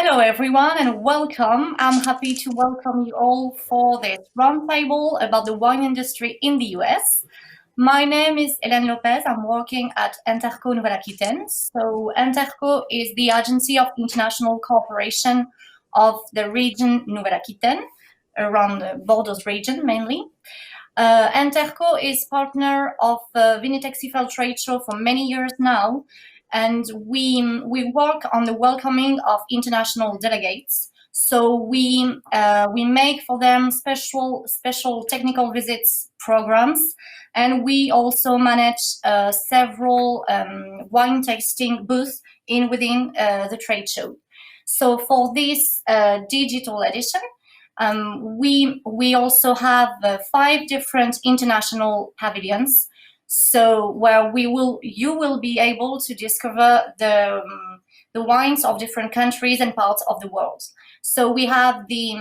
Hello everyone and welcome. I'm happy to welcome you all for this roundtable about the wine industry in the US. My name is Hélène Lopez. I'm working at Interco Nouvelle-Aquitaine. So Interco is the agency of international cooperation of the region Nouvelle-Aquitaine, around the Bordeaux region mainly. Interco is partner of Vinitech-Sifel trade show for many years now. And we work on the welcoming of international delegates. So we make for them special technical visits programs, and we also manage several wine tasting booths within the trade show. So for this digital edition, we also have 5 different international pavilions. So where you will be able to discover the wines of different countries and parts of the world. So we have the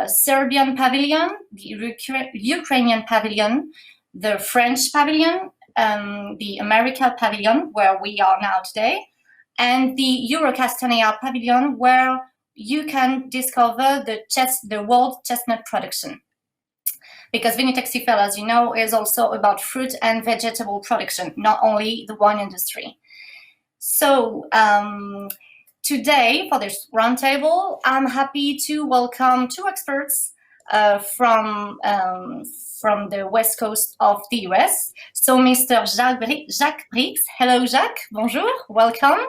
Serbian pavilion, the Ukrainian pavilion, the French pavilion, the America pavilion, where we are now today, and the Eurocastania pavilion, where you can discover the world chestnut production. Because Vinitech-Sifel, as you know, is also about fruit and vegetable production, not only the wine industry. So today, for this roundtable, I'm happy to welcome 2 experts from the west coast of the US. So Mr. Jacques Brix. Hello, Jacques. Bonjour. Welcome.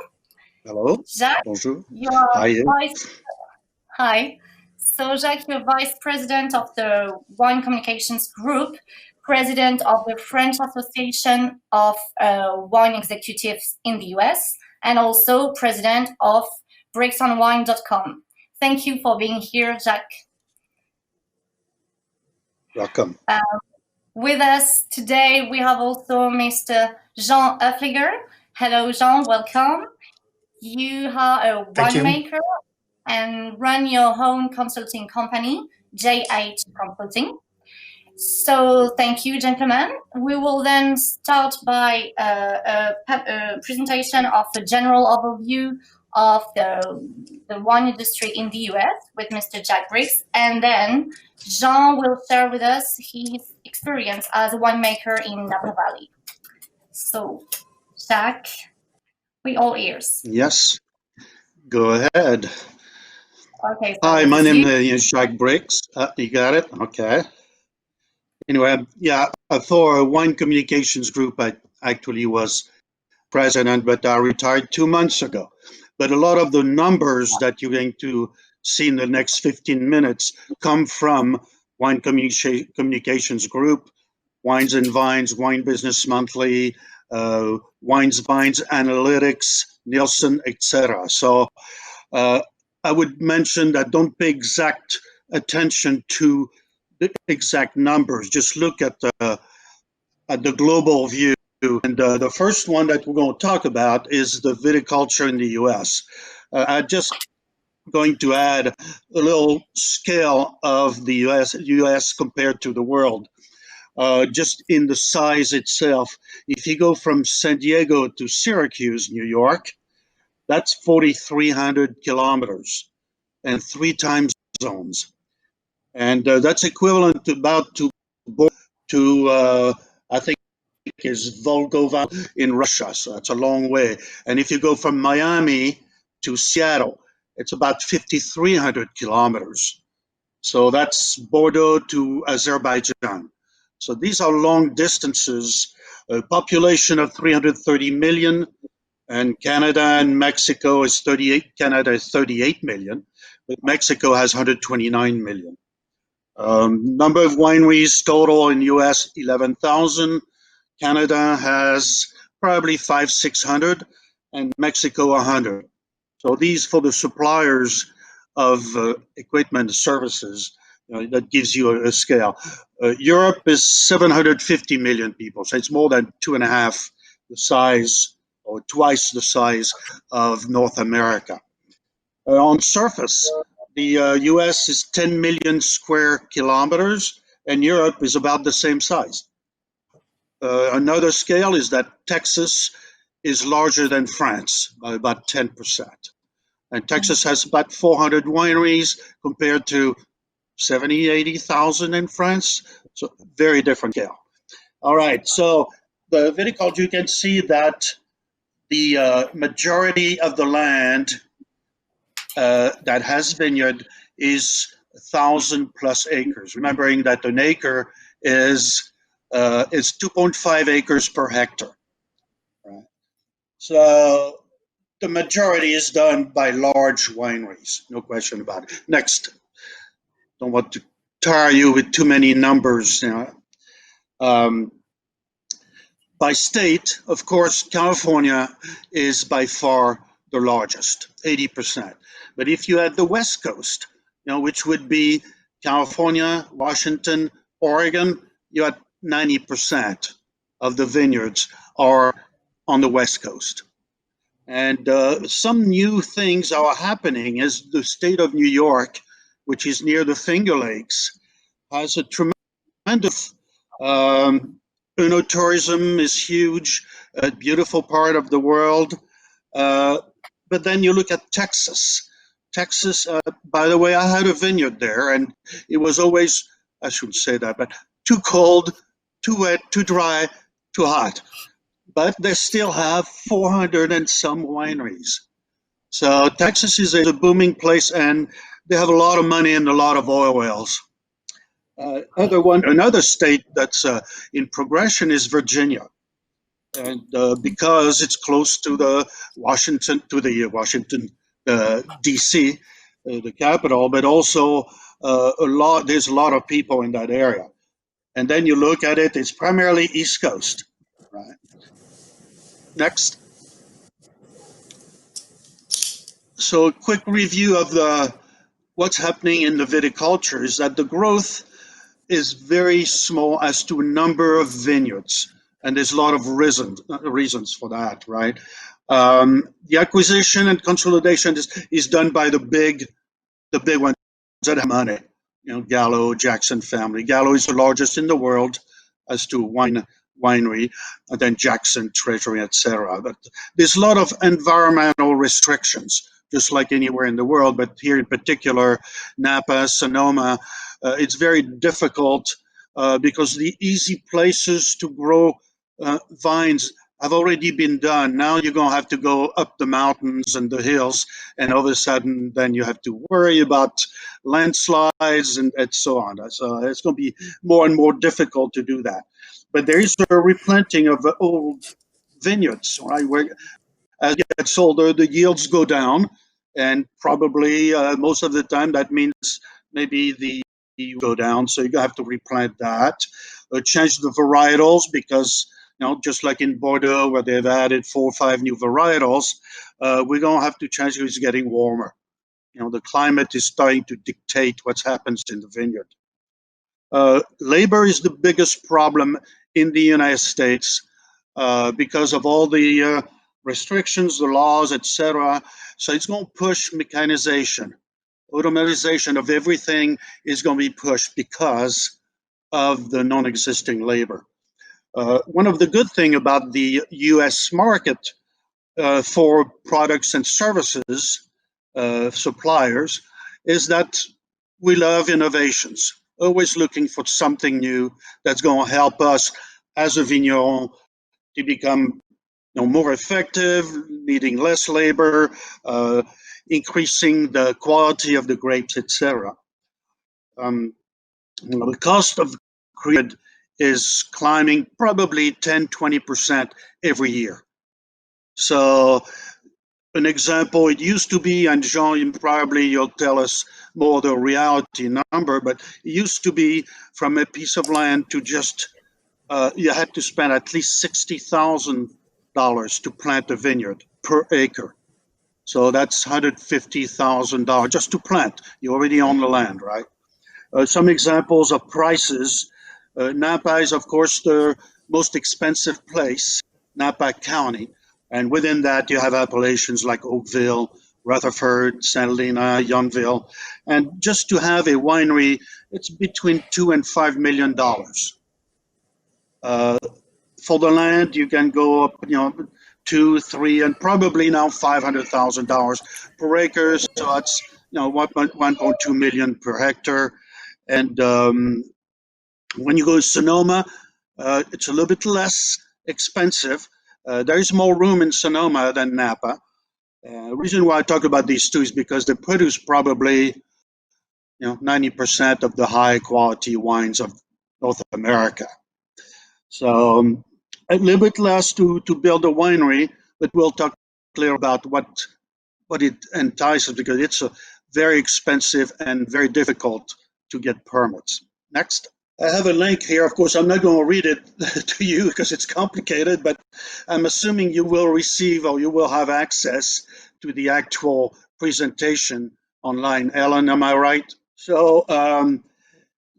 Hello. Jacques, bonjour. Hi. So Jacques, you're Vice President of the Wine Communications Group, President of the French Association of Wine Executives in the US, and also President of BrixonWine.com. Thank you for being here, Jacques. Welcome. With us today, we have also Mr. Jean Hoefliger. Hello, Jean, welcome. You are a winemaker and run your own consulting company, JH Consulting. So thank you, gentlemen. We will then start by a presentation of a general overview of the wine industry in the US with Mr. Jacques Brix, and then Jean will share with us his experience as a winemaker in Napa Valley. So, Jacques, we all ears. Yes, go ahead. Okay. So hi, my name is Jacques Brix. You got it? Okay. Anyway, yeah, for a wine communications group, I actually was president, but I retired 2 months ago. But a lot of the numbers that you're going to see in the next 15 minutes come from Wine Communications Group, Wines and Vines, Wine Business Monthly, Wines, Vines, Analytics, Nielsen, etc. So I would mention that don't pay exact attention to the exact numbers. Just look at the global view. And the first one that we're going to talk about is the viticulture in the U.S. I'm just going to add a little scale of the U.S. compared to the world. Just in the size itself, if you go from San Diego to Syracuse, New York, that's 4,300 kilometers and 3 time zones. And that's equivalent to about I think is Volgograd in Russia. So that's a long way. And if you go from Miami to Seattle, it's about 5,300 kilometers. So that's Bordeaux to Azerbaijan. So these are long distances, a population of 330 million, and Canada and Mexico is 38. Canada is 38 million, but Mexico has 129 million. Number of wineries total in US 11,000. Canada has probably 500-600, and Mexico 100. So these for the suppliers of equipment services, that gives you a scale. Europe is 750 million people, so it's more than 2.5 the size, or twice the size of North America. On surface, the US is 10 million square kilometers, and Europe is about the same size. Another scale is that Texas is larger than France by about 10%. And Texas has about 400 wineries compared to 70, 80,000 in France. So very different scale. All right, so the viticulture, you can see that the majority of the land that has vineyard is 1,000 plus acres. Remembering that an acre is 2.5 acres per hectare. Right? So the majority is done by large wineries, no question about it. Next, don't want to tire you with too many numbers. By state, of course, California is by far the largest, 80%. But if you add the West Coast, which would be California, Washington, Oregon, you had 90% of the vineyards are on the West Coast. And some new things are happening as the state of New York, which is near the Finger Lakes, has a tremendous tourism is huge, a beautiful part of the world. But then you look at Texas. Texas, by the way, I had a vineyard there, and it was always, I shouldn't say that, but too cold, too wet, too dry, too hot. But they still have 400 and some wineries. So Texas is a booming place, and they have a lot of money and a lot of oil wells. Another state that's in progression is Virginia, and because it's close to the Washington D.C., the capital, but also there's a lot of people in that area. And then you look at it; it's primarily East Coast. Right. Next. So a quick review of what's happening in the viticulture is that the growth is very small as to a number of vineyards, and there's a lot of reasons for that, right? The acquisition and consolidation is done by the big ones that have money. Gallo, Jackson family. Gallo is the largest in the world as to winery, and then Jackson, Treasury, etc. But there's a lot of environmental restrictions, just like anywhere in the world, but here in particular, Napa, Sonoma, it's very difficult because the easy places to grow vines have already been done. Now you're going to have to go up the mountains and the hills, and all of a sudden then you have to worry about landslides and so on. So it's going to be more and more difficult to do that. But there is a replanting of old vineyards, right? Where as it gets older, the yields go down, and probably most of the time that means maybe the go down, so you have to replant that. Change the varietals because, just like in Bordeaux where they've added 4 or 5 new varietals, we're going to have to change because it's getting warmer. The climate is starting to dictate what happens in the vineyard. Labor is the biggest problem in the United States because of all the restrictions, the laws, etc. So it's going to push mechanization. Automatization of everything is going to be pushed because of the non-existing labor. One of the good things about the U.S. market for products and services, suppliers, is that we love innovations, always looking for something new that's going to help us as a vigneron to become more effective, needing less labor, increasing the quality of the grapes, etc. The cost of crude is climbing probably 10-20% every year. So an example, it used to be, and Jean, probably you'll tell us more the reality number, but it used to be from a piece of land to just, you had to spend at least $60,000 to plant a vineyard per acre. So that's $150,000 just to plant. You already own the land, right? Some examples of prices. Napa is, of course, the most expensive place, Napa County. And within that, you have appellations like Oakville, Rutherford, St. Helena, Youngville. And just to have a winery, it's between $2 and $5 million. For the land, you can go up, 2, 3, and probably now $500,000 per acre. So that's 1.2 million per hectare. And when you go to Sonoma, it's a little bit less expensive. There is more room in Sonoma than Napa. The reason why I talk about these two is because they produce probably 90% of the high quality wines of North America. So a little bit less to build a winery, but we'll talk clear about what it entices, because it's a very expensive and very difficult to get permits. Next. I have a link here. Of course, I'm not going to read it to you because it's complicated, but I'm assuming you will receive or you will have access to the actual presentation online. Helen, am I right? So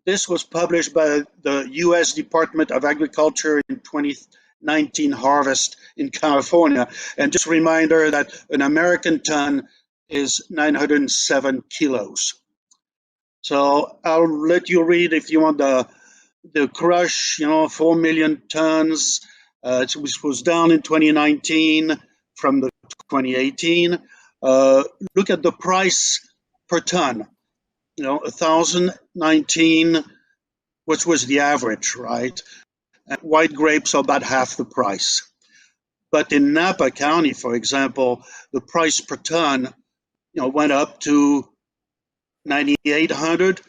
this was published by the U.S. Department of Agriculture in 2019 harvest in California. And just a reminder that an American ton is 907 kilos. So I'll let you read if you want the crush, 4 million tons, which was down in 2019 from the 2018. Look at the price per ton, 1,019, which was the average, right? And white grapes are about half the price. But in Napa County, for example, the price per ton, went up to 9,800.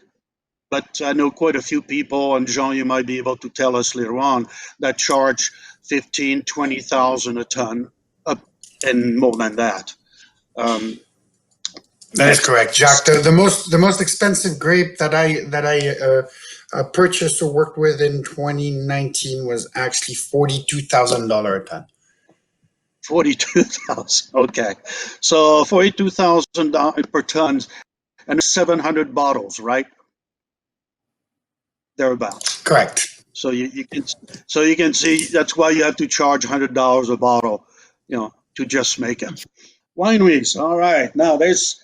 But I know quite a few people, and Jean, you might be able to tell us later on, that charge 15, 20,000 a ton, up and more than that. That is correct, Jacques. The most expensive grape that I purchased or worked with in 2019 was actually $42,000 a ton. 42,000. Okay, so $42,000 per ton, and 700 bottles, right? Thereabouts. Correct. So you can see that's why you have to charge $100 a bottle, to just make it. Wineries. All right. Now there's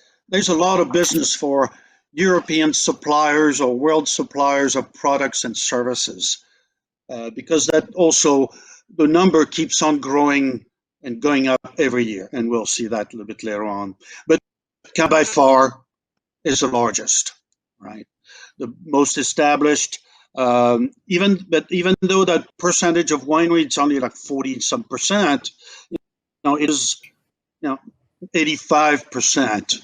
a lot of business for European suppliers or world suppliers of products and services, because that also the number keeps on growing and going up every year, and we'll see that a little bit later on. But by far is the largest, right? The most established. Even though that percentage of winery, it's only like 40-some%, it is 85%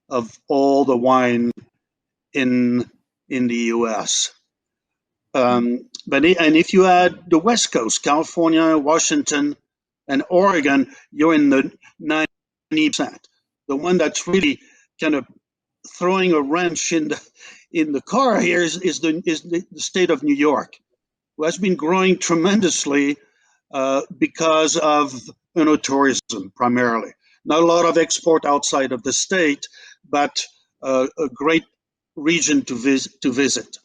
of all the wine in the U.S. And if you add the West Coast, California, Washington, and Oregon, you're in the 90%. The one that's really kind of throwing a wrench in the car here is the state of New York, who has been growing tremendously because of tourism primarily. Not a lot of export outside of the state, but a great region to visit.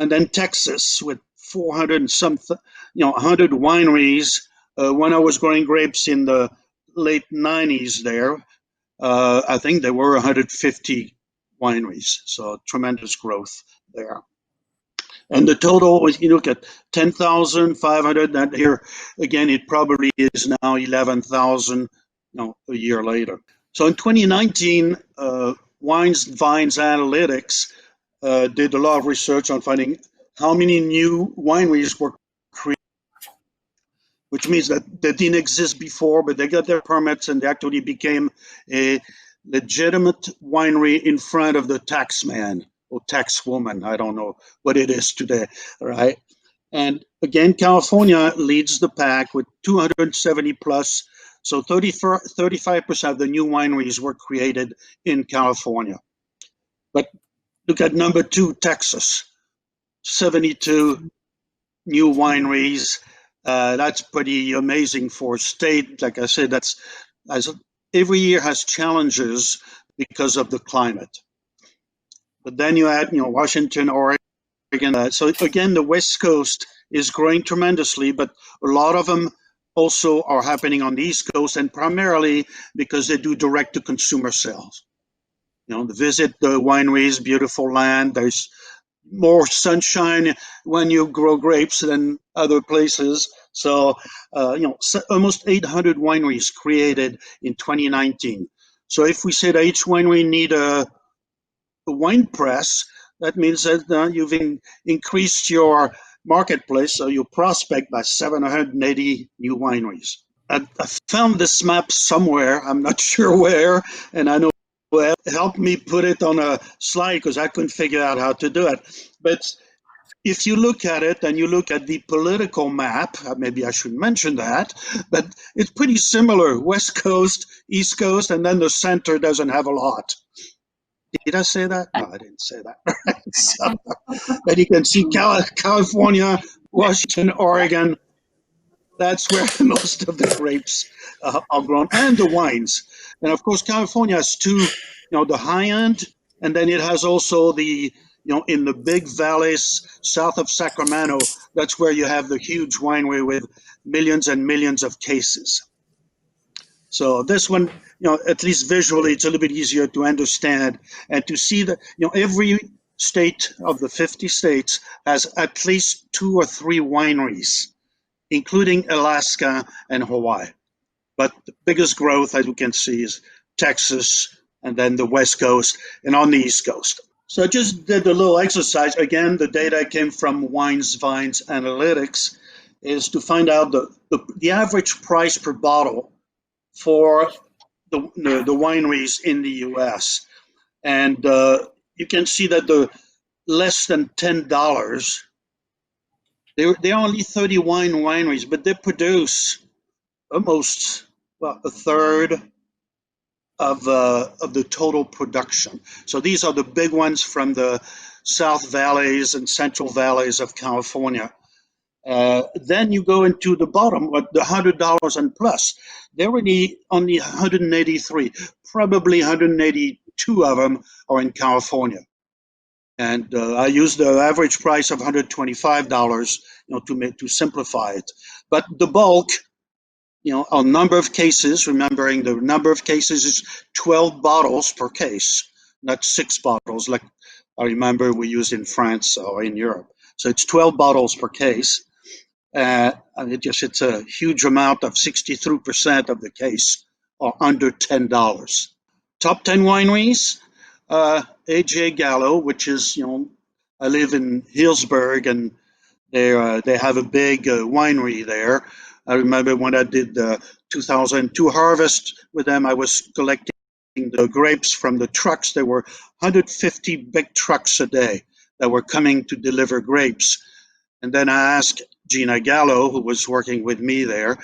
And then Texas with 400 and some, 100 wineries. When I was growing grapes in the late 90s there, I think there were 150 wineries, so tremendous growth there. And the total, if you look at 10,500, that here again, it probably is now 11,000, a year later. So in 2019, Vines Analytics did a lot of research on finding how many new wineries were created, which means that they didn't exist before, but they got their permits and they actually became a legitimate winery in front of the tax man or tax woman. I don't know what it is today, right? And again, California leads the pack with 270 plus. So 35% of the new wineries were created in California. But look at number 2, Texas, 72 new wineries. That's pretty amazing for a state. Like I said, every year has challenges because of the climate. But then you add, Washington, Oregon. So again, the West Coast is growing tremendously, but a lot of them also are happening on the East Coast, and primarily because they do direct-to-consumer sales. Visit the wineries, beautiful land. There's more sunshine when you grow grapes than other places. So, almost 800 wineries created in 2019. So if we say that each winery need a wine press, that means that you've increased your marketplace, so your prospect, by 780 new wineries. I found this map somewhere, I'm not sure where, and I know it helped me put it on a slide because I couldn't figure out how to do it. But if you look at it and you look at the political map, maybe I should mention that, but it's pretty similar, West Coast, East Coast, and then the center doesn't have a lot. Did I say that? No, I didn't say that. So, but you can see California, Washington, Oregon. That's where most of the grapes are grown, and the wines. And of course, California has two, the high end, and then it has also the, in the big valleys south of Sacramento, that's where you have the huge winery with millions and millions of cases. So this one, at least visually, it's a little bit easier to understand and to see that, every state of the 50 states has at least 2 or 3 wineries, including Alaska and Hawaii. But the biggest growth, as you can see, is Texas, and then the West Coast, and on the East Coast. So I just did a little exercise. Again, the data came from Wines Vines Analytics, is to find out the average price per bottle for the wineries in the U.S. And you can see that the less than $10, they're only 30 wineries, but they produce almost a third of the total production. So these are the big ones from the South Valleys and Central Valleys of California. Then you go into the bottom, the $100 and plus. They're really only 183, probably 182 of them are in California. And I use the average price of $125, to simplify it. But the bulk, on number of cases, remembering the number of cases is 12 bottles per case, not 6 bottles like I remember we used in France or in Europe. So it's 12 bottles per case. And it's a huge amount of 63% of the case are under $10. Top 10 wineries, AJ Gallo, which is, I live in Hillsburg, and they have a big winery there. I remember when I did the 2002 harvest with them, I was collecting the grapes from the trucks. There were 150 big trucks a day that were coming to deliver grapes. And then I asked Gina Gallo, who was working with me there,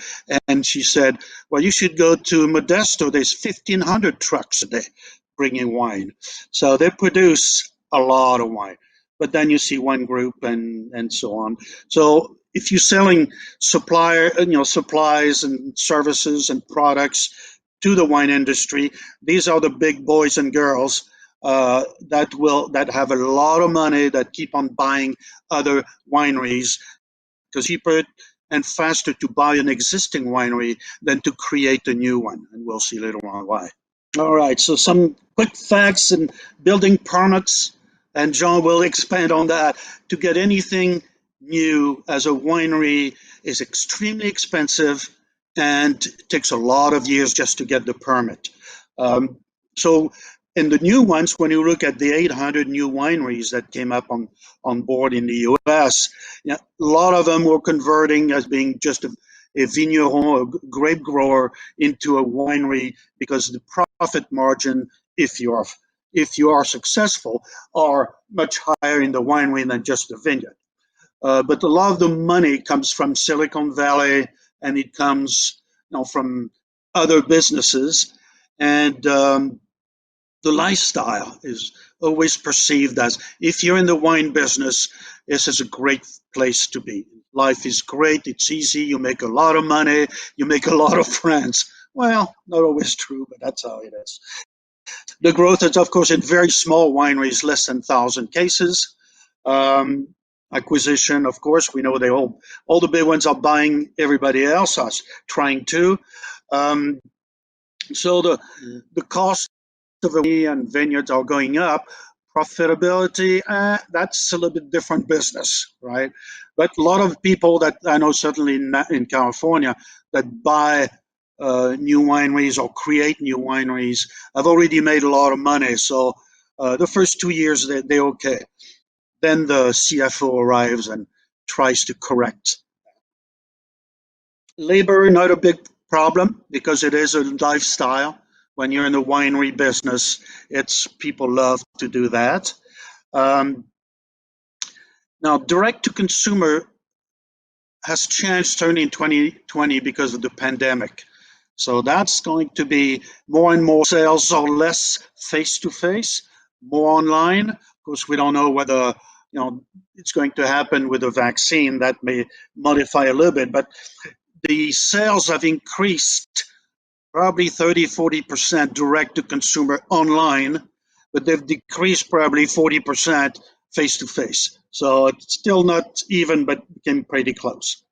and she said, well, you should go to Modesto. There's 1,500 trucks a day bringing wine. So they produce a lot of wine. But then you see one group and so on. So if you're selling supplies and services and products to the wine industry, these are the big boys and girls that have a lot of money, that keep on buying other wineries, because cheaper and faster to buy an existing winery than to create a new one, and we'll see later on why. All right, so some quick facts and building permits, and Jean will expand on that. To get anything new as a winery is extremely expensive and takes a lot of years just to get the permit. So in the new ones, when you look at the 800 new wineries that came up on board in the US, a lot of them were converting as being just a vigneron, a grape grower, into a winery, because the profit margin, if you are successful, are much higher in the winery than just the vineyard. But a lot of the money comes from Silicon Valley, and it comes from other businesses, and the lifestyle is always perceived as, if you're in the wine business, this is a great place to be. Life is great, it's easy, you make a lot of money, you make a lot of friends. Well, not always true, but that's how it is. The growth is, of course, in very small wineries, less than 1,000 cases. Acquisition, of course, we know all the big ones are buying everybody else, us trying to. So the cost of the and vineyards are going up. Profitability, that's a little bit different business, right? But a lot of people that I know, certainly in California, that buy new wineries or create new wineries have already made a lot of money. So the first 2 years, they're okay. Then the CFO arrives and tries to correct. Labor, not a big problem because it is a lifestyle. When you're in the winery business, people love to do that. Now, direct to consumer has changed certainly in 2020 because of the pandemic. So that's going to be more and more sales are less face-to-face, more online. Of course, we don't know whether it's going to happen with a vaccine. That may modify a little bit, but the sales have increased probably 30-40% direct to consumer online, but they've decreased probably 40% face-to-face. So it's still not even, but became pretty close.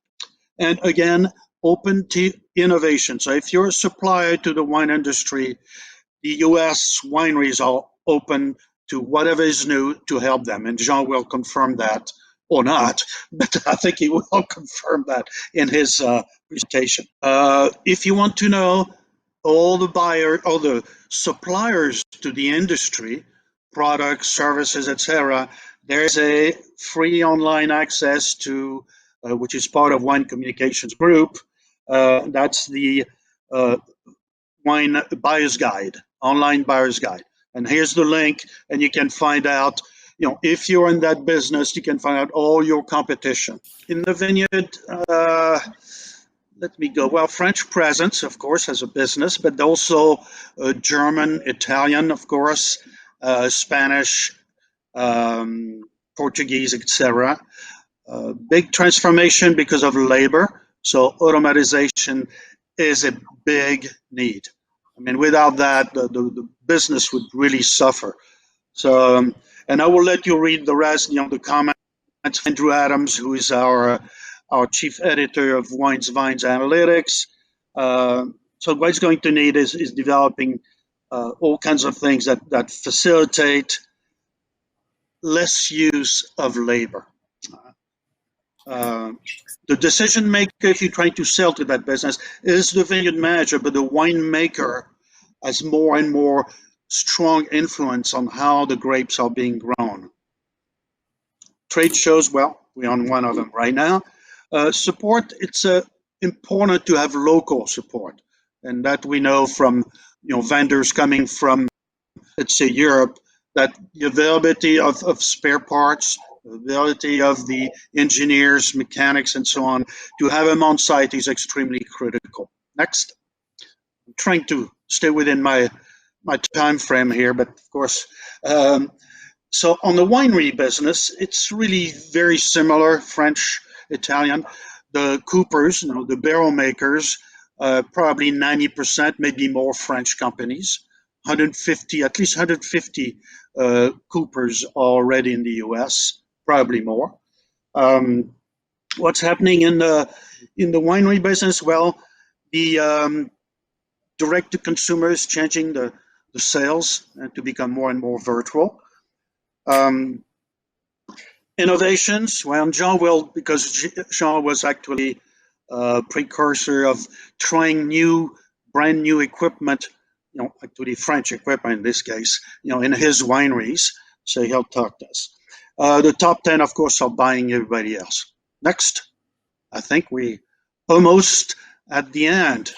And again, open to innovation. So if you're a supplier to the wine industry, the US wineries are open to whatever is new to help them. And Jean will confirm that, or not, but I think he will confirm that in his presentation. If you want to know all the suppliers to the industry, products, services, etc., there's a free online access to, which is part of Wine Communications Group. That's the Wine Buyer's Guide, online Buyer's Guide. And here's the link, and you can find out, if you're in that business, you can find out all your competition. In the vineyard, let me go. Well, French presence, of course, as a business, but also German, Italian, of course, Spanish, Portuguese, etc. Big transformation because of labor. So automatization is a big need. I mean, without that, the business would really suffer. So, and I will let you read the rest, the comments. Andrew Adams, who is our chief editor of Wines, Vines Analytics. So what he's going to need is developing all kinds of things that facilitate less use of labor. The decision maker, if you're trying to sell to that business, is the vineyard manager, but the winemaker has more and more strong influence on how the grapes are being grown. Trade shows, well, we're on one of them right now. Support, it's important to have local support, and that we know from vendors coming from, let's say, Europe, that the availability of spare parts, the availability of the engineers, mechanics, and so on, to have them on site is extremely critical. Next. I'm trying to stay within my time frame here, but of course, so on the winery business, it's really very similar, French, Italian. The coopers, the barrel makers, probably 90%, maybe more French companies. 150, at least 150 coopers already in the US, probably more. What's happening in the winery business? Well, the direct to consumer is changing the sales to become more and more virtual. Innovations, well, Jean will, because Jean was actually a precursor of trying brand new equipment, actually French equipment in this case, in his wineries. So he'll talk to us. The top 10, of course, are buying everybody else. Next, I think we almost at the end.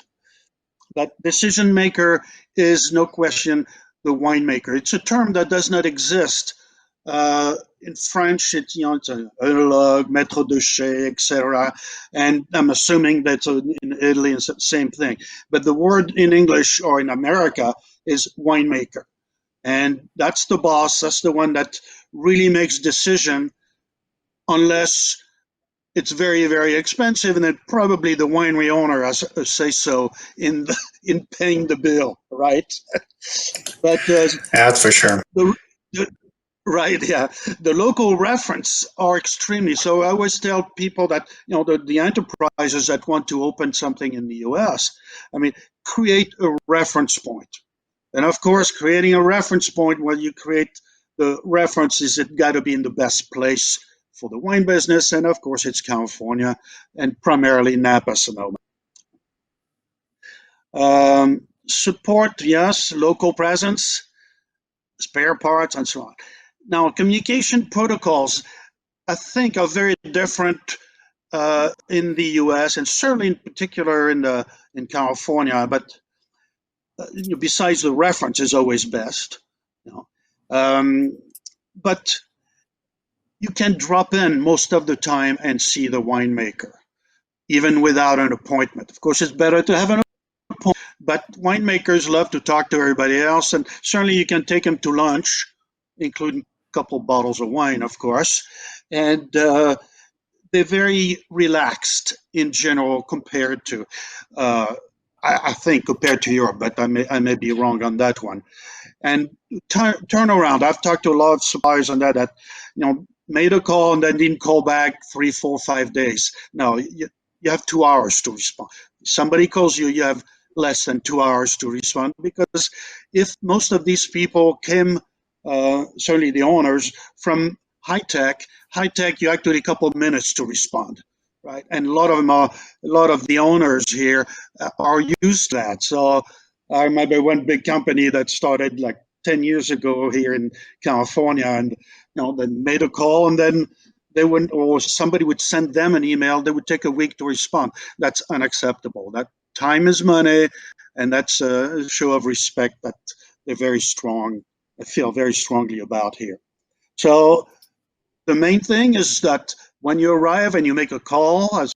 That decision maker is no question the winemaker. It's a term that does not exist. In French, it's a horloge, maître de chai, etc. And I'm assuming that in Italy it's the same thing. But the word in English or in America is winemaker. And that's the boss, that's the one that really makes decision, unless it's very, very expensive, and then probably the winery owner has a say so in paying the bill, right? But that's for sure. Right, yeah. The local reference are extremely, so I always tell people that, the enterprises that want to open something in the US, I mean, create a reference point. And of course, creating a reference point, when you create the references, it got to be in the best place for the wine business, and of course it's California and primarily Napa Sonoma. Support, yes, local presence, spare parts, and so on. Now, communication protocols, I think, are very different in the U.S. and certainly in particular in California. But besides the reference is always best, you know. But you can drop in most of the time and see the winemaker, even without an appointment. Of course, it's better to have an appointment, but winemakers love to talk to everybody else, and certainly you can take them to lunch, including a couple bottles of wine, of course, and they're very relaxed in general compared to, I think, compared to Europe, but I may be wrong on that one. And turnaround, I've talked to a lot of suppliers on that, you know, made a call and then didn't call back 3, 4, 5 days. No, you have 2 hours to respond. Somebody calls you, you have less than 2 hours to respond, because if most of these people came, certainly the owners, from high tech, you actually a couple of minutes to respond, right? And a lot of the owners here are used to that. So I remember one big company that started like 10 years ago here in California, and you know, they made a call and then they wouldn't, or somebody would send them an email, they would take a week to respond. That's unacceptable. That time is money, and that's a show of respect that they're very strong, I feel very strongly about here. So the main thing is that when you arrive and you make a call as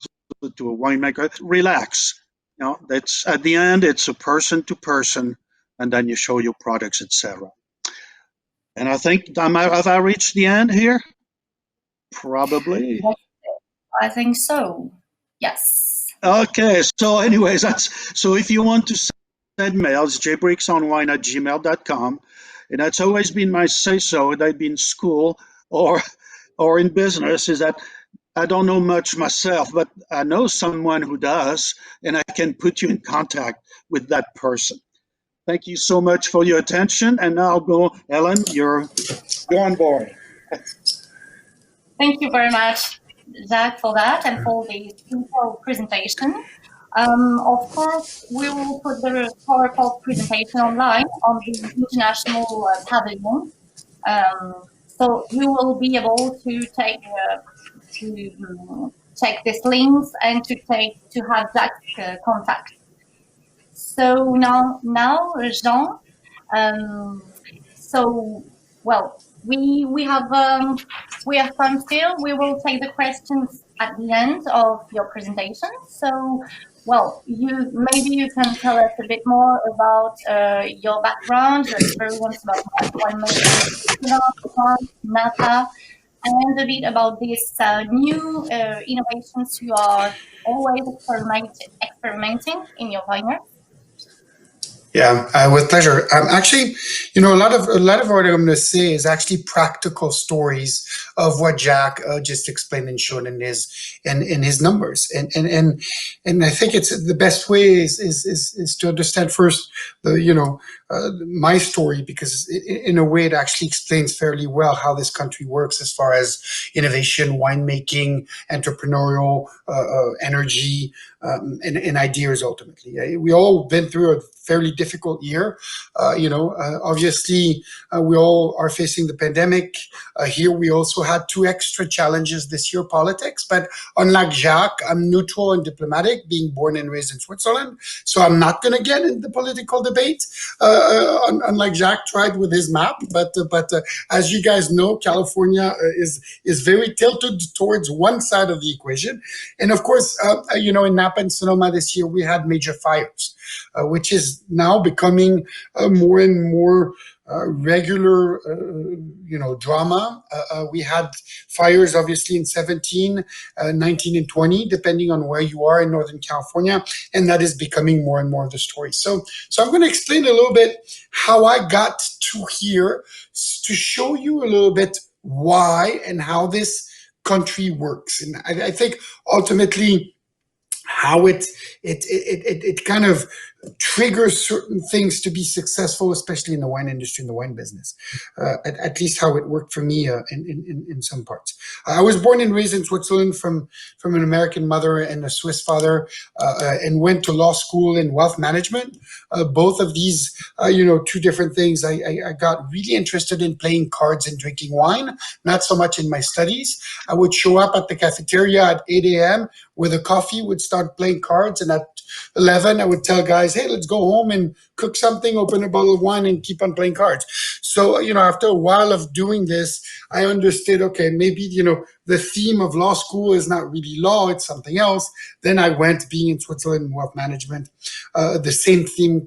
to a winemaker, relax. You know, that's at the end, it's a person to person, and then you show your products, etc. And I think, have I reached the end here? Probably. I think so. Yes. Okay. So anyways, so if you want to send mails, jbrixonwine@gmail.com. And that's always been my say-so, whether I've been in school or in business, is that I don't know much myself, but I know someone who does, and I can put you in contact with that person. Thank you so much for your attention. And now I'll go, Hélène, you're on board. Thank you very much, Jacques, for that and for the simple presentation. Of course, we will put the PowerPoint presentation online on the international pavilion. So you will be able to take check these links and to have Jacques' contact. So now, Jean. So well, we have time still. We will take the questions at the end of your presentation. So, well, maybe you can tell us a bit more about your background, your experience about winemaking, Napa, and a bit about these new innovations you are always experimenting in your vineyard. Yeah, with pleasure. Actually, you know, a lot of what I'm going to say is actually practical stories of what Jacques just explained and shown in his numbers, and I think it's the best way is to understand first my story, because in a way it actually explains fairly well how this country works as far as innovation, winemaking, entrepreneurial energy, and ideas. Ultimately, we all been through a fairly difficult year. Obviously, we all are facing the pandemic. Here, we also had 2 extra challenges this year, politics. But unlike Jacques, I'm neutral and diplomatic, being born and raised in Switzerland. So I'm not going to get in the political debate, unlike Jacques tried with his map. But as you guys know, California is very tilted towards one side of the equation. And of course, in Napa and Sonoma this year, we had major fires, which is now becoming more and more regular, drama. We had fires, obviously, in 17, 19, and 20, depending on where you are in Northern California, and that is becoming more and more of the story. So I'm going to explain a little bit how I got to here to show you a little bit why and how this country works. And I think ultimately how it kind of trigger certain things to be successful, especially in the wine industry, in the wine business. At least how it worked for me in some parts. I was born and raised in Switzerland from an American mother and a Swiss father, and went to law school in wealth management. Both of these, two different things. I got really interested in playing cards and drinking wine, not so much in my studies. I would show up at the cafeteria at 8 a.m. with a coffee, would start playing cards, and at 11, I would tell guys, hey, let's go home and cook something, open a bottle of wine, and keep on playing cards. So, after a while of doing this, I understood, okay, maybe, the theme of law school is not really law, it's something else. Then I went, being in Switzerland, wealth management, the same theme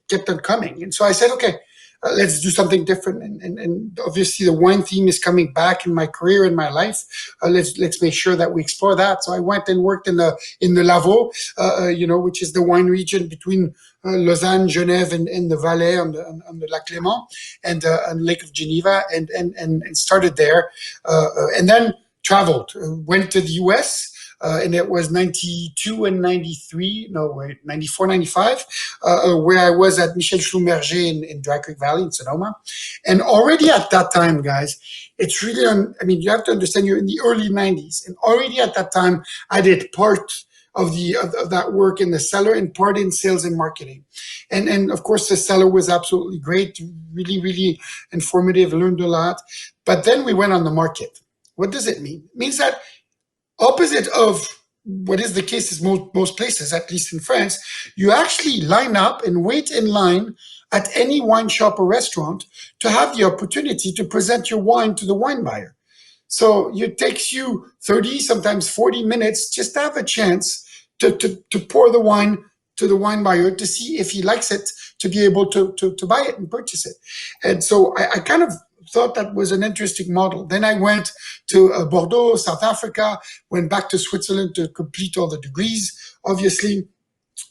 kept on coming. And so I said, okay, let's do something different. And obviously the wine theme is coming back in my career, in my life. Let's make sure that we explore that. So I went and worked in the Lavaux, which is the wine region between Lausanne, Genève, and the Valais on the Lac Léman and Lake of Geneva, and started there, and then traveled, went to the US. And it was 92 and 93, 94, 95, where I was at Michel Schlumberger in Dry Creek Valley in Sonoma. And already at that time, guys, it's really, you have to understand, you're in the early 90s. And already at that time, I did part of that work in the cellar and part in sales and marketing. And of course, the cellar was absolutely great, really, really informative, learned a lot. But then we went on the market. What does it mean? It means that opposite of what is the case in most places, at least in France, you actually line up and wait in line at any wine shop or restaurant to have the opportunity to present your wine to the wine buyer. So it takes you 30, sometimes 40 minutes just to have a chance to pour the wine to the wine buyer to see if he likes it, to be able to buy it and purchase it. And so I kind of thought that was an interesting model. Then I went to Bordeaux, South Africa, went back to Switzerland to complete all the degrees, obviously,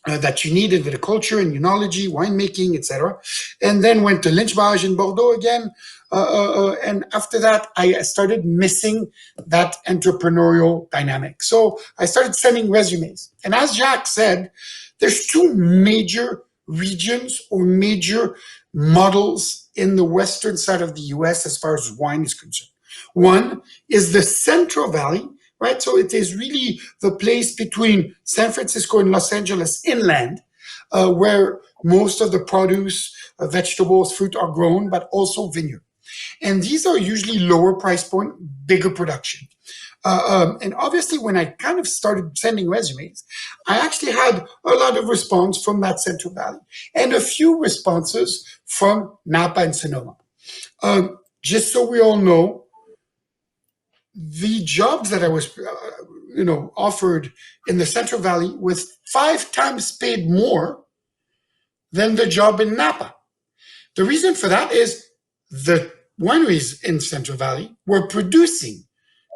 that you need in viticulture and enology, winemaking, etc. And then went to Lynchbage in Bordeaux again. And after that, I started missing that entrepreneurial dynamic. So I started sending resumes. And as Jacques said, there's two major regions or major models in the western side of the US as far as wine is concerned. One is the Central Valley, right? So it is really the place between San Francisco and Los Angeles inland, where most of the produce, vegetables, fruit are grown, but also vineyard. And these are usually lower price point, bigger production. And obviously, when I kind of started sending resumes, I actually had a lot of response from that Central Valley and a few responses from Napa and Sonoma. Just so we all know, the jobs that I was, offered in the Central Valley was 5 times paid more than the job in Napa. The reason for that is the wineries in Central Valley were producing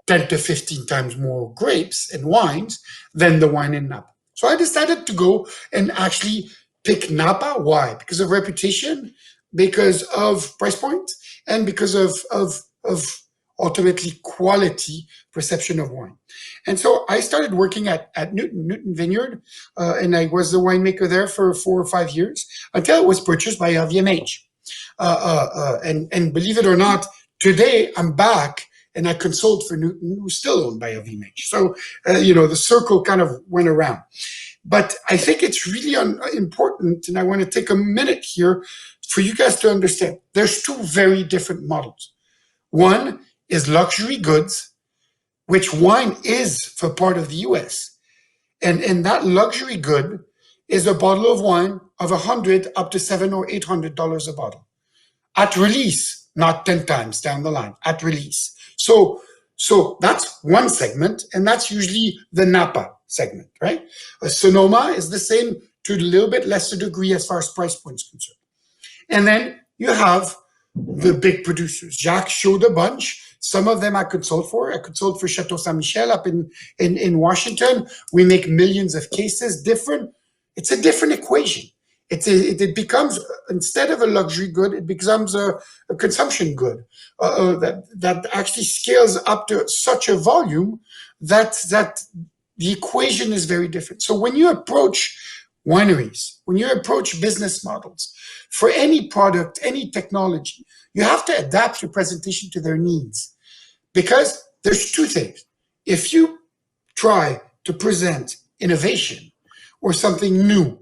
10 to 15 times more grapes and wines than the wine in Napa. So I decided to go and actually pick Napa. Why? Because of reputation, because of price point, and because of ultimately quality perception of wine. And so I started working at Newton Vineyard, and I was the winemaker there for 4 or 5 years until it was purchased by LVMH. And believe it or not, today I'm back and I consult for Newton, who's still owned by LVMH. So, the circle kind of went around. But I think it's really important, and I want to take a minute here for you guys to understand. There's 2 very different models. One is luxury goods, which wine is for part of the US. And that luxury good is a bottle of wine of $100 up to $700 or $800 a bottle. At release, not 10 times down the line, at release. So that's one segment, and that's usually the Napa segment, right? Sonoma is the same to a little bit lesser degree as far as price points concerned. And then you have the big producers. Jacques showed a bunch. Some of them I consult for. I consult for Chateau Saint Michel up in Washington. We make millions of cases. It's a different equation. It becomes, instead of a luxury good, it becomes a consumption good that actually scales up to such a volume that the equation is very different. So when you approach wineries, when you approach business models, for any product, any technology, you have to adapt your presentation to their needs. Because there's two things. If you try to present innovation or something new,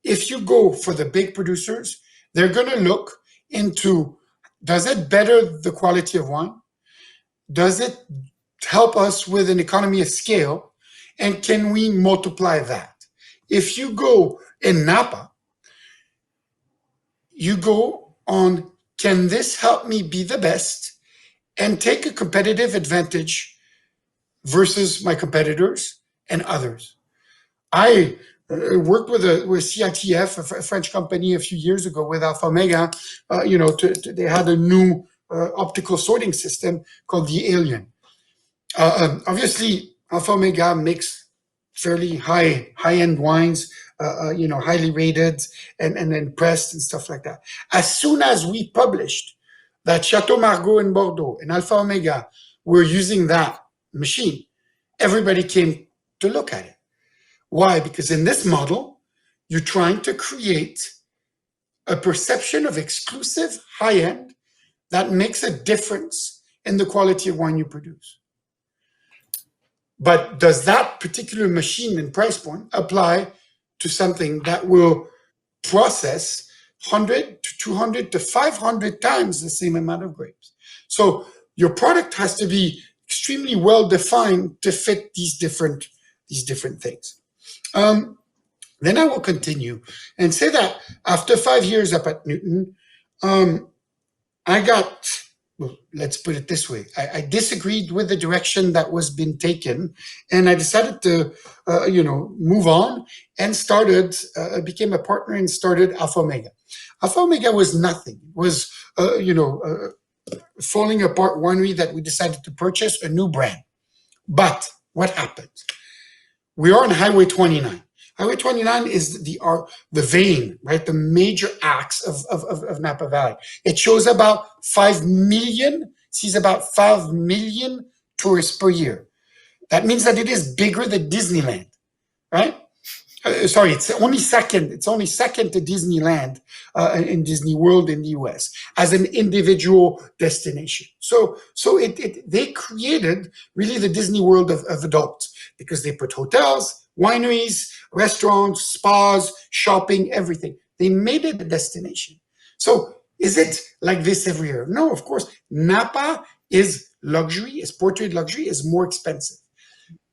if you go for the big producers, they're going to look into, does it better the quality of wine? Does it help us with an economy of scale? And can we multiply that? If you go in Napa, you go on, can this help me be the best and take a competitive advantage versus my competitors and others? I worked with CITF, a French company, a few years ago with Alpha Omega. They had a new optical sorting system called the Alien. Obviously, Alpha Omega makes fairly high-end wines, highly rated and then pressed and stuff like that. As soon as we published that Chateau Margaux in Bordeaux and Alpha Omega were using that machine, everybody came to look at it. Why? Because in this model, you're trying to create a perception of exclusive high-end that makes a difference in the quality of wine you produce. But does that particular machine and price point apply to something that will process 100 to 200 to 500 times the same amount of grapes? So your product has to be extremely well defined to fit these different things. Then I will continue and say that after 5 years up at Newton, I got, well, let's put it this way, I disagreed with the direction that was being taken, and I decided to, move on and became a partner and started Alpha Omega. Alpha Omega was nothing, was, falling apart winery that we decided to purchase, a new brand. But what happened? We are on Highway 29. Highway 29 is the vein, right? The major axe of Napa Valley. It shows about 5 million, sees about 5 million tourists per year. That means that it is bigger than Disneyland, right? It's only second to Disneyland in Disney World in the US as an individual destination. So they created really the Disney World of adults, because they put hotels, wineries, restaurants, spas, shopping, everything. They made it a destination. So is it like this every year? No, of course. Napa is luxury, is portrait luxury, is more expensive.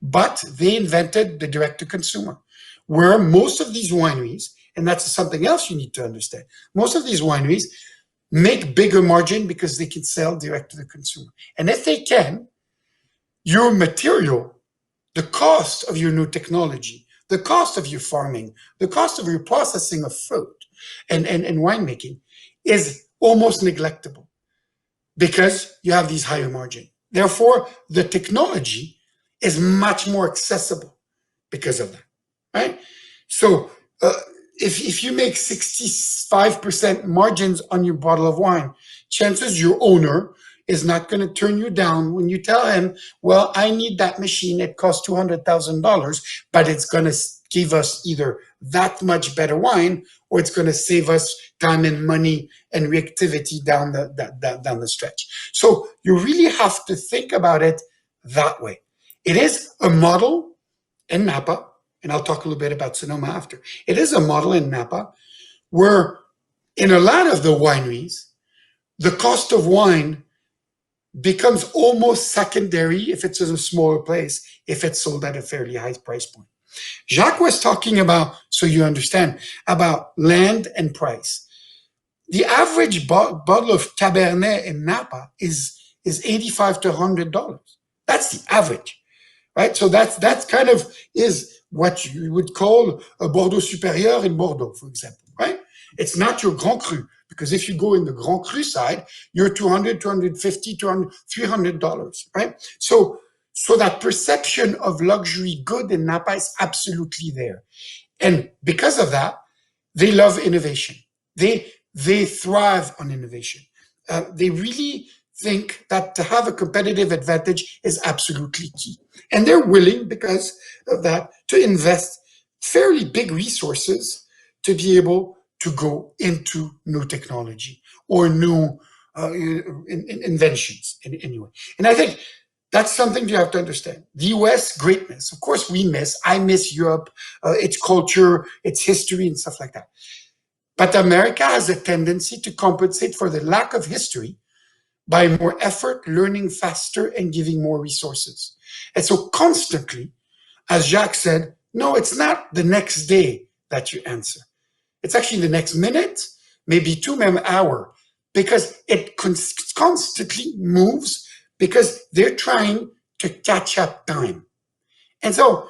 But they invented the direct-to-consumer, where most of these wineries, and that's something else you need to understand, most of these wineries make bigger margin because they can sell direct to the consumer. And if they can, your material, the cost of your new technology, the cost of your farming, the cost of your processing of fruit and winemaking is almost neglectable because you have these higher margin. Therefore, the technology is much more accessible because of that, right? So if you make 65% margins on your bottle of wine, chances your owner is not going to turn you down when you tell him, well, I need that machine. It costs $200,000, but it's going to give us either that much better wine, or it's going to save us time and money and reactivity down the stretch. So you really have to think about it that way. It is a model in Napa, and I'll talk a little bit about Sonoma after. It is a model in Napa where in a lot of the wineries, the cost of wine becomes almost secondary if it's in a smaller place, if it's sold at a fairly high price point. Jacques was talking about, so you understand, about land and price. The average bottle of Cabernet in Napa is $85 to $100. That's the average, right? So that's kind of is what you would call a Bordeaux Supérieur in Bordeaux, for example, right? It's not your Grand Cru, because if you go in the Grand Cru side, you're $200, $250, $200, $300, right? So that perception of luxury good in Napa is absolutely there. And because of that, they love innovation. They thrive on innovation. They really think that to have a competitive advantage is absolutely key. And they're willing, because of that, to invest fairly big resources to be able to go into new technology or new inventions anyway. And I think that's something you have to understand. The US, greatness. Of course, I miss Europe, its culture, its history, and stuff like that. But America has a tendency to compensate for the lack of history by more effort, learning faster, and giving more resources. And so constantly, as Jacques said, no, it's not the next day that you answer. It's actually the next minute, maybe 2 hour, because it constantly moves, because they're trying to catch up time. And so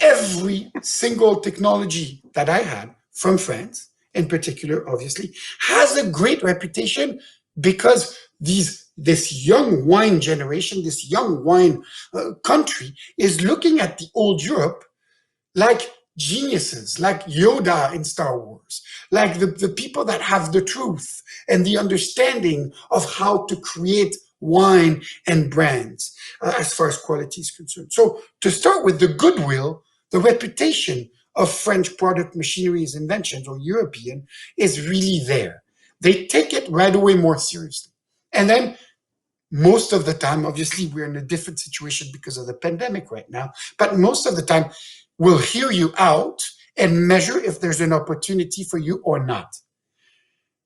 every single technology that I had from France, in particular, obviously, has a great reputation because this young wine generation, this young wine country is looking at the old Europe like geniuses, like Yoda in Star Wars, like the people that have the truth and the understanding of how to create wine and brands as far as quality is concerned. So to start with the goodwill, the reputation of French product machinery's inventions, or European, is really there. They take it right away more seriously. And then most of the time, obviously we're in a different situation because of the pandemic right now, but most of the time we'll hear you out and measure if there's an opportunity for you or not.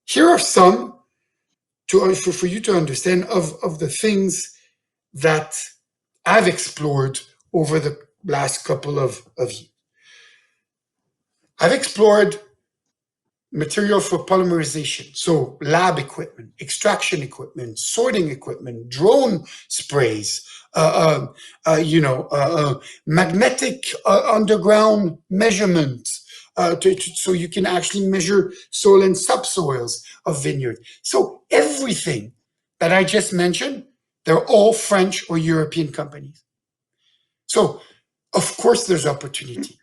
Here are some for you to understand of the things that I've explored over the last couple of years. I've explored material for polymerization, so lab equipment, extraction equipment, sorting equipment, drone sprays, magnetic underground measurement, so you can actually measure soil and subsoils of vineyards. So everything that I just mentioned, they're all French or European companies. So of course there's opportunity.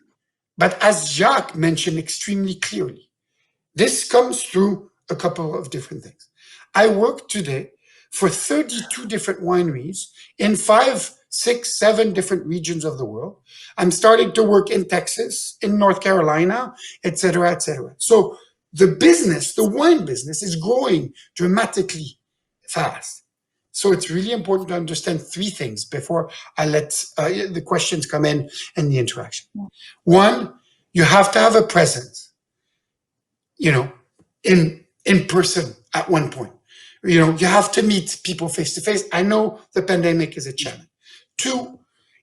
But as Jacques mentioned extremely clearly, this comes through a couple of different things. I work today for 32 different wineries in 5, 6, 7 different regions of the world. I'm starting to work in Texas, in North Carolina, et cetera, et cetera. So the business, the wine business, is growing dramatically fast. So it's really important to understand 3 things before I let the questions come in and the interaction. One, you have to have a presence, in person at one point. You have to meet people face to face. I know the pandemic is a challenge. 2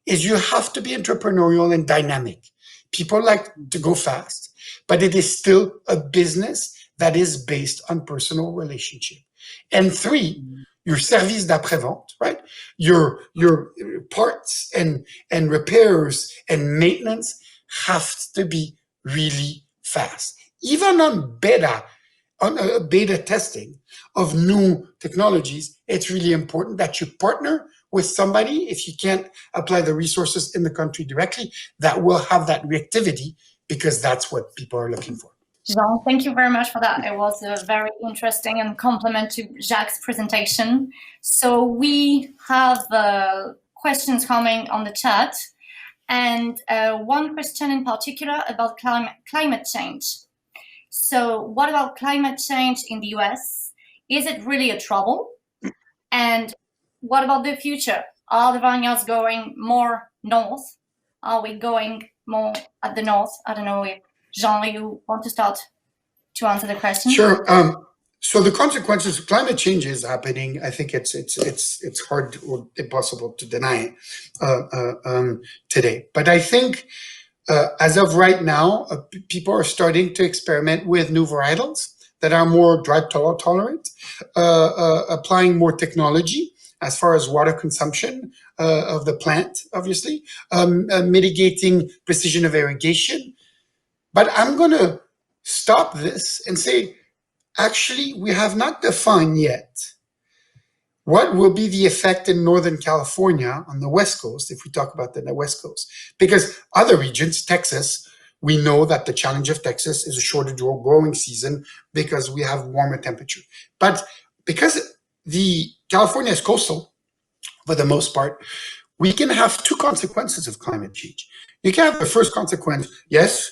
is you have to be entrepreneurial and dynamic. People like to go fast, but it is still a business that is based on personal relationship. And 3, your service d'après-vente, right? Your parts and repairs and maintenance have to be really fast. Even on beta testing of new technologies, it's really important that you partner with somebody, if you can't apply the resources in the country directly, that will have that reactivity, because that's what people are looking for. Jean, thank you very much for that. It was very interesting and compliment to Jacques' presentation. So we have questions coming on the chat, and one question in particular about climate change. So what about climate change in the US? Is it really a trouble? And what about the future? Are the vineyards going more north? Are we going more at the north? I don't know if Jean, you want to start to answer the question? Sure. So the consequences of climate change is happening. I think it's hard or impossible to deny it today. But I think as of right now, people are starting to experiment with new varietals that are more drought tolerant, applying more technology as far as water consumption of the plant, obviously, mitigating precision of irrigation. But I'm going to stop this and say, actually, we have not defined yet what will be the effect in Northern California on the West Coast, if we talk about the West Coast. Because other regions, Texas, we know that the challenge of Texas is a shorter growing season because we have warmer temperature. But because the California is coastal, for the most part, we can have two consequences of climate change. You can have the first consequence, yes,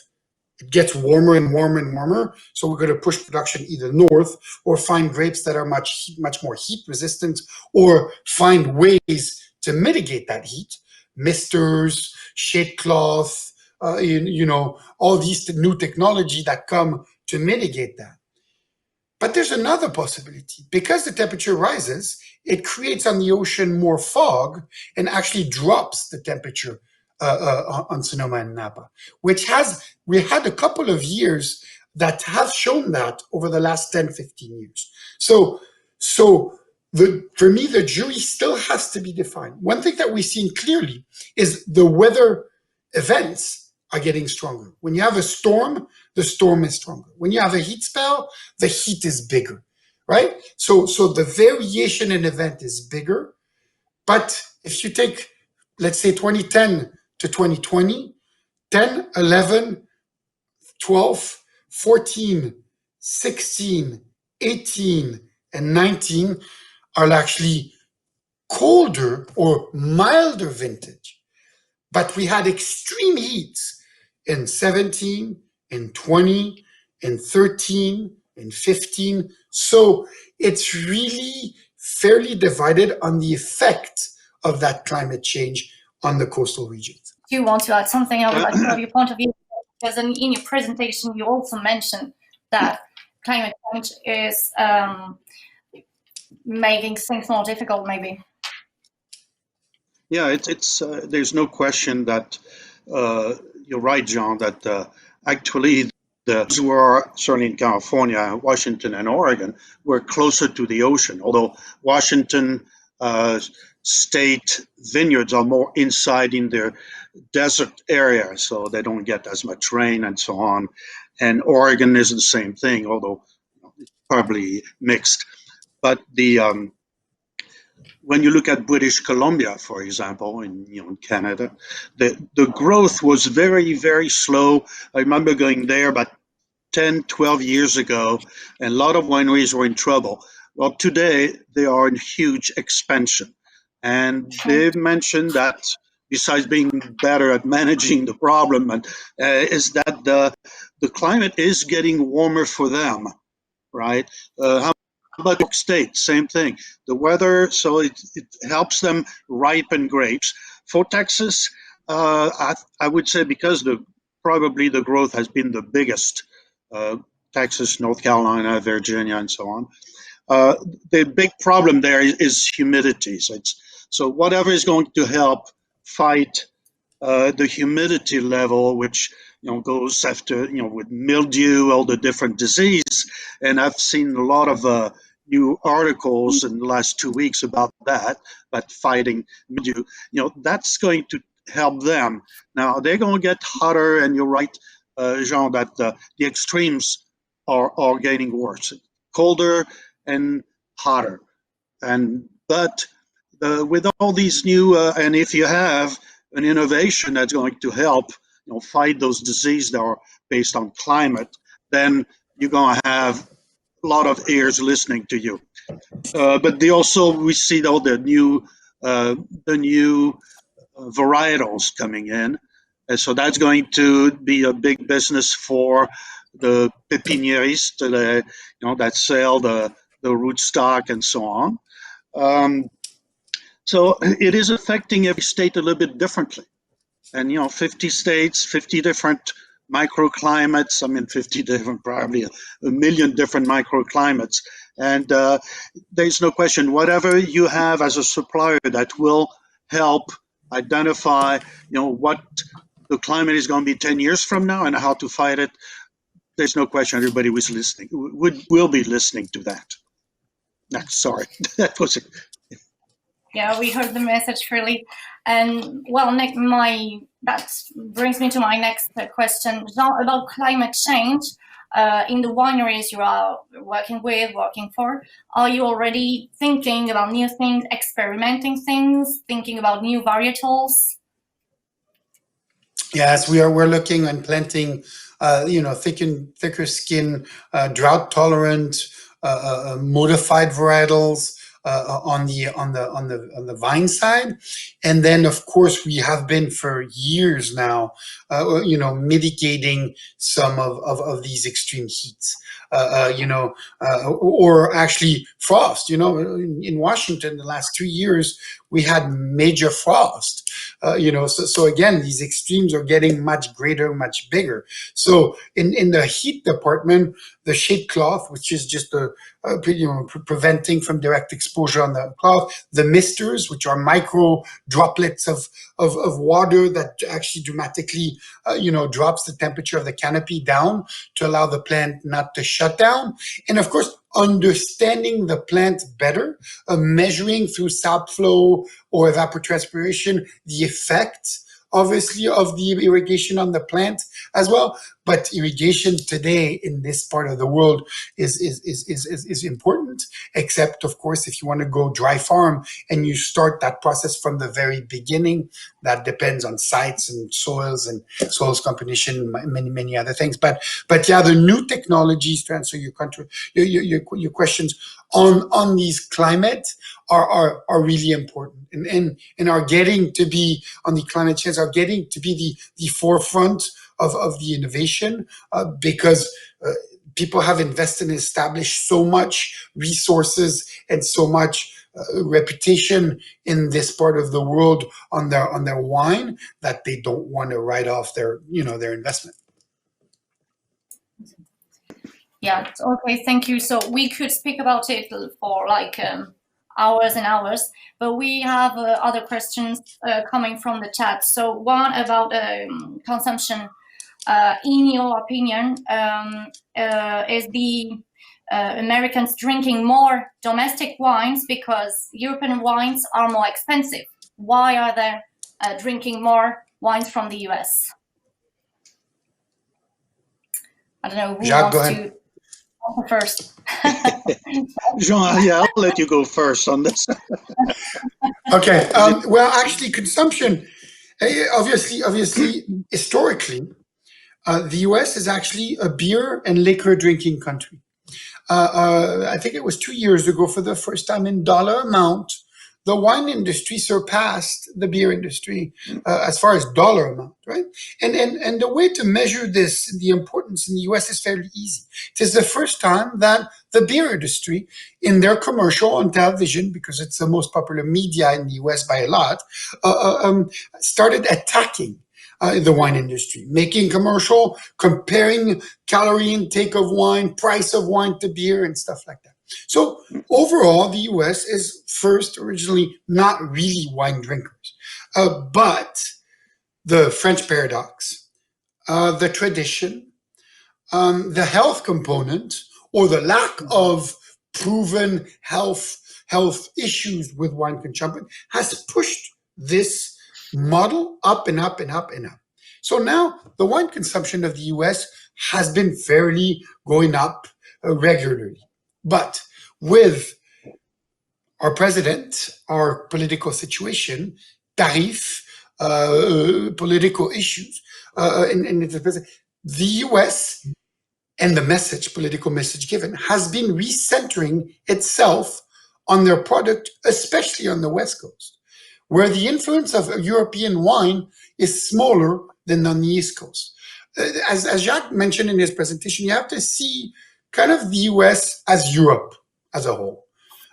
it gets warmer and warmer and warmer, so we're going to push production either north or find grapes that are much more heat resistant, or find ways to mitigate that heat, misters, shade cloth, all these new technology that come to mitigate that. But there's another possibility. Because the temperature rises, it creates on the ocean more fog and actually drops the temperature on Sonoma and Napa, we had a couple of years that have shown that over the last 10, 15 years. So for me, the jury still has to be defined. One thing that we've seen clearly is the weather events are getting stronger. When you have a storm, the storm is stronger. When you have a heat spell, the heat is bigger, right? So the variation in event is bigger. But if you take, let's say 2010 to 2020, 10, 11, 12, 14, 16, 18, and 19 are actually colder or milder vintage. But we had extreme heats in 17, in 20, in 13, in 15. So it's really fairly divided on the effect of that climate change on the coastal regions. Do you want to add something? I would like to have your point of view, because in your presentation you also mentioned that climate change is making things more difficult, maybe. Yeah, it's there's no question that you're right, Jean, that actually those who are certainly in California, Washington, and Oregon were closer to the ocean, although Washington state vineyards are more inside in their desert area, so they don't get as much rain and so on. And Oregon is the same thing, although probably mixed. But the when you look at British Columbia, for example, in Canada, the growth was very, very slow. I remember going there about 10, 12 years ago, and a lot of wineries were in trouble. Well, today they are in huge expansion. And they've mentioned that besides being better at managing the problem, is that the climate is getting warmer for them, right? How about New York State? Same thing. The weather, so it helps them ripen grapes. For Texas, I would say because probably the growth has been the biggest, Texas, North Carolina, Virginia, and so on. The big problem there is humidity. So whatever is going to help fight the humidity level, which goes after with mildew, all the different disease, and I've seen a lot of new articles in the last 2 weeks about that, about fighting mildew. That's going to help them. Now they're going to get hotter, and you're right, Jean, that the extremes are getting worse, colder and hotter, but with all these new and if you have an innovation that's going to help fight those diseases that are based on climate, then you're going to have a lot of ears listening to you. But we see all the new varietals coming in, and so that's going to be a big business for the pépiniéristes, that sell the rootstock and so on. So it is affecting every state a little bit differently. And 50 states, 50 different microclimates. I mean, 50 different, probably a million different microclimates. And there's no question, whatever you have as a supplier that will help identify, what the climate is going to be 10 years from now and how to fight it, there's no question everybody will be listening to that. Sorry, that was it. Yeah, we heard the message clearly. And well, that brings me to my next question, Jean, about climate change. In the wineries you are working for, are you already thinking about new things, experimenting things, thinking about new varietals? Yes, we're looking and planting, thicker skin, drought tolerant, modified varietals. on the vine side. And then, of course, we have been for years now, mitigating some of these extreme heats. Or actually frost. In Washington, the last 2 years, we had major frost. So again, these extremes are getting much greater, much bigger. So in the heat department, the shade cloth, which is just preventing from direct exposure on the cloth, the misters, which are micro droplets of water that actually dramatically, drops the temperature of the canopy down to allow the plant not to shut down. And of course, understanding the plant better, measuring through sap flow or evapotranspiration the effect, obviously, of the irrigation on the plant as well. But irrigation today in this part of the world is important, except, of course, if you want to go dry farm and you start that process from the very beginning, that depends on sites and soils combination, many other things. But yeah, the new technologies, to answer your questions on these climate are really important and are getting to be on the climate change, are getting to be the forefront of the innovation, because people have invested and established so much resources and so much reputation in this part of the world on their wine that they don't want to write off their investment. Yeah, okay, thank you. So we could speak about it for hours and hours, but we have other questions coming from the chat. So one about consumption. In your opinion, is the Americans drinking more domestic wines because European wines are more expensive? Why are they drinking more wines from the US? I don't know who Jacques, wants to go first. Jean, yeah, I'll let you go first on this. Okay. Well, actually, consumption, obviously, historically, the US is actually a beer and liquor drinking country. I think it was 2 years ago, for the first time in dollar amount, the wine industry surpassed the beer industry as far as dollar amount, right? And the way to measure this, the importance in the US, is fairly easy. It is the first time that the beer industry, in their commercial on television, because it's the most popular media in the US by a lot, started attacking the wine industry, making commercial, comparing calorie intake of wine, price of wine to beer, and stuff like that. So overall, the US is first originally not really wine drinkers, but the French paradox, the tradition, the health component, or the lack of proven health issues with wine consumption has pushed this model up and up and up and up. So now the wine consumption of the US has been fairly going up regularly. But with our president, our political situation, tariff, political issues, and the US and the political message given, has been recentering itself on their product, especially on the West Coast, where the influence of European wine is smaller than on the East Coast. As Jacques mentioned in his presentation, you have to see kind of the US as Europe as a whole.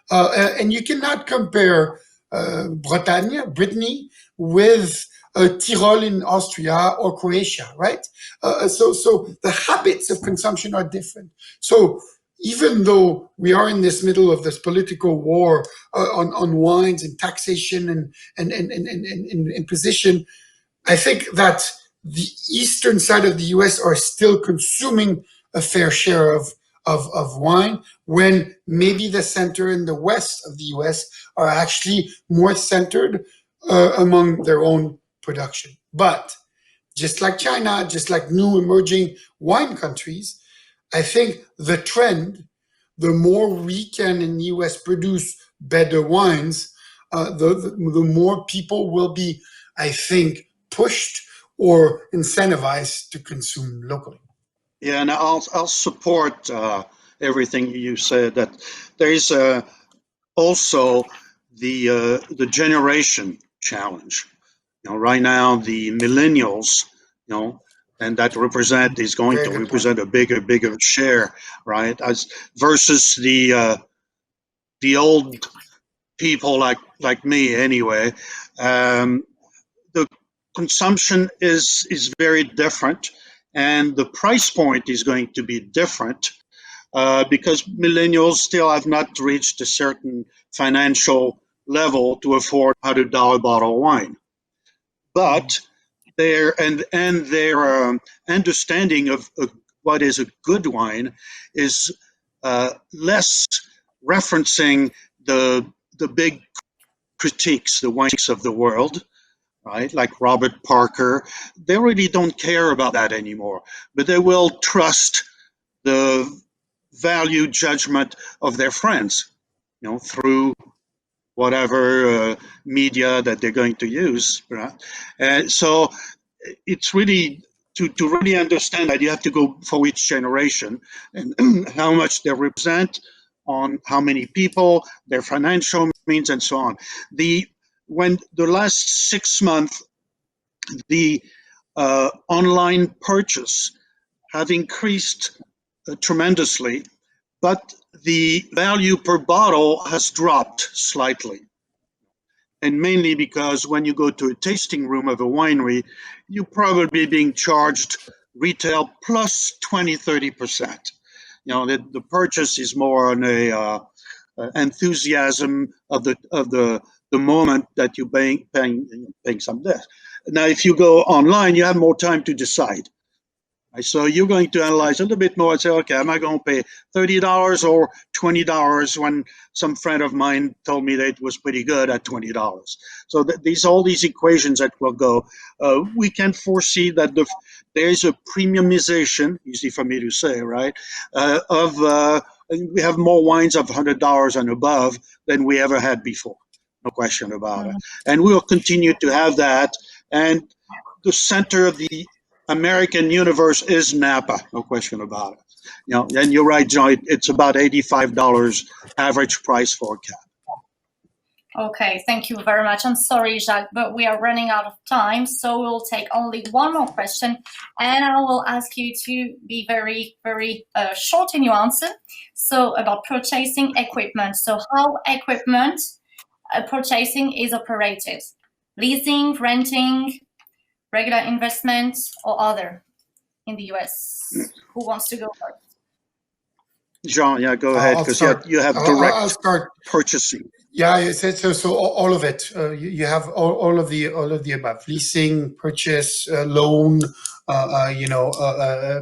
And you cannot compare Brittany, with Tyrol in Austria or Croatia, right? So the habits of consumption are different. So even though we are in this middle of this political war on wines and taxation and imposition, I think that the eastern side of the US are still consuming a fair share of wine, when maybe the center and the west of the US are actually more centered among their own production. But just like China, just like new emerging wine countries, I think the trend, the more we can in the US produce better wines, the more people will be, I think, pushed or incentivized to consume locally. Yeah, and I'll support everything you said, that there is also the generation challenge. Right now the millennials, and that is going to represent a bigger share, right? As versus the old people like me anyway. The consumption is very different, and the price point is going to be different because millennials still have not reached a certain financial level to afford $100 bottle of wine. But their understanding of what is a good wine is less referencing the big critiques, the wines of the world, right? Like Robert Parker. They really don't care about that anymore, but they will trust the value judgment of their friends, through whatever media that they're going to use, right? So it's really to really understand that you have to go for each generation and how much they represent, on how many people, their financial means, and so on. When the last 6 months, the online purchase have increased tremendously, but the value per bottle has dropped slightly. And mainly because when you go to a tasting room of a winery, you're probably being charged retail plus 20–30%. The purchase is more on a enthusiasm of the moment that you're paying some debt. Now, if you go online, you have more time to decide. So you're going to analyze a little bit more and say, okay, am I going to pay $30 or $20 when some friend of mine told me that it was pretty good at $20? So all these equations that will go, we can foresee that there's a premiumization, easy for me to say, right, we have more wines of $100 and above than we ever had before, no question about it. And we will continue to have that. And the center of the American universe is Napa, no question about it. And you're right, John, it's about $85 average price for a cab. Okay, thank you very much. I'm sorry, Jacques, but we are running out of time, so we'll take only one more question, and I will ask you to be very, very short in your answer. So about purchasing equipment. So how equipment purchasing is operated? Leasing, renting, regular investments, or other in the US? Who wants to go first? Jean, yeah, go ahead, because you have direct purchasing. Yeah, so all of it. You have all of the above: leasing, purchase, loan,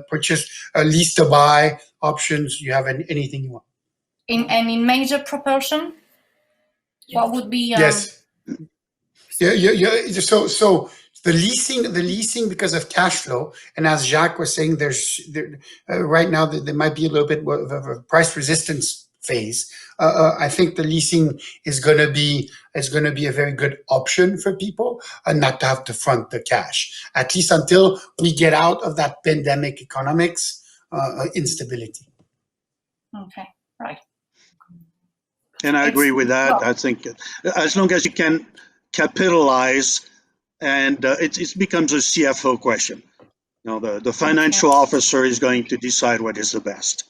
purchase, lease to buy options. You have anything you want. In major proportion, what would be? Yes. Yeah. So the leasing because of cash flow, and as Jacques was saying, right now there might be a little bit of a price resistance phase. I think the leasing is going to be a very good option for people, and not to have to front the cash, at least until we get out of that pandemic economics instability. Okay, right. And I agree with that. I think as long as you can capitalize, and it becomes a CFO question. The financial officer is going to decide what is the best.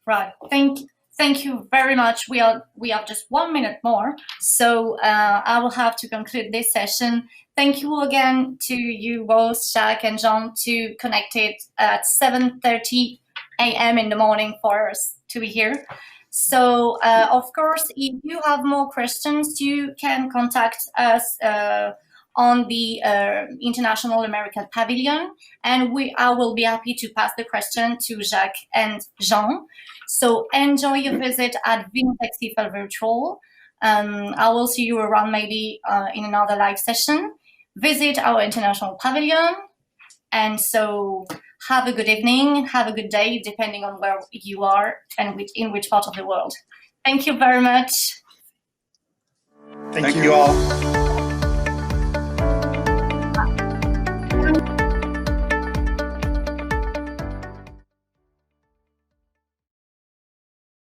Right. Thank you very much. We have just 1 minute more, so I will have to conclude this session. Thank you again to you both, Jacques and Jean, to connect it at 7:30 a.m. in the morning for us to be here. So, of course, if you have more questions, you can contact us on the International American Pavilion, and I will be happy to pass the question to Jacques and Jean. So enjoy your visit at Vinitech-Sifel Virtual. I will see you around maybe in another live session. Visit our International Pavilion, and so have a good evening, have a good day, depending on where you are and in which part of the world. Thank you very much. Thank you all.